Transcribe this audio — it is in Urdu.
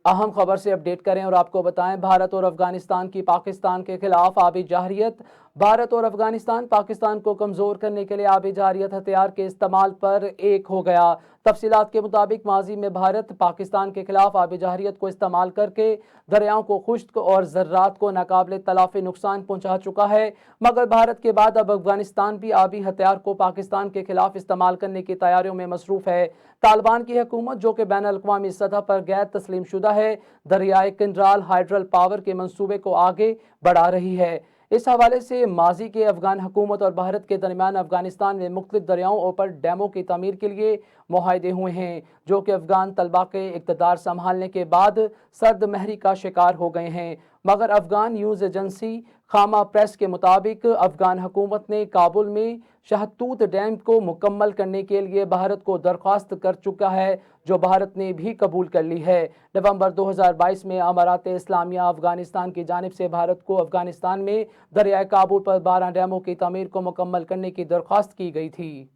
اہم خبر سے اپڈیٹ کریں اور آپ کو بتائیں، بھارت اور افغانستان کی پاکستان کے خلاف آبی جارحیت۔ بھارت اور افغانستان پاکستان کو کمزور کرنے کے لیے آبی جارحیت ہتھیار کے استعمال پر ایک ہو گیا۔ تفصیلات کے مطابق ماضی میں بھارت پاکستان کے خلاف آبی جارحیت کو استعمال کر کے دریاؤں کو خشک اور ذرات کو ناقابل تلافی نقصان پہنچا چکا ہے، مگر بھارت کے بعد اب افغانستان بھی آبی ہتھیار کو پاکستان کے خلاف استعمال کرنے کی تیاریوں میں مصروف ہے۔ طالبان کی حکومت، جو کہ بین الاقوامی سطح پر غیر تسلیم شدہ ہے، دریائے کنڈرال ہائیڈرل پاور کے منصوبے کو آگے بڑھا رہی ہے۔ اس حوالے سے ماضی کے افغان حکومت اور بھارت کے درمیان افغانستان میں مختلف دریاؤں پر ڈیموں کی تعمیر کے لیے معاہدے ہوئے ہیں، جو کہ افغان طلبہ کے اقتدار سنبھالنے کے بعد سرد مہری کا شکار ہو گئے ہیں، مگر افغان نیوز ایجنسی خامہ پریس کے مطابق افغان حکومت نے کابل میں شاہتوت ڈیم کو مکمل کرنے کے لیے بھارت کو درخواست کر چکا ہے، جو بھارت نے بھی قبول کر لی ہے۔ نومبر 2022 میں امارات اسلامیہ افغانستان کی جانب سے بھارت کو افغانستان میں دریائے کابل پر 12 ڈیموں کی تعمیر کو مکمل کرنے کی درخواست کی گئی تھی۔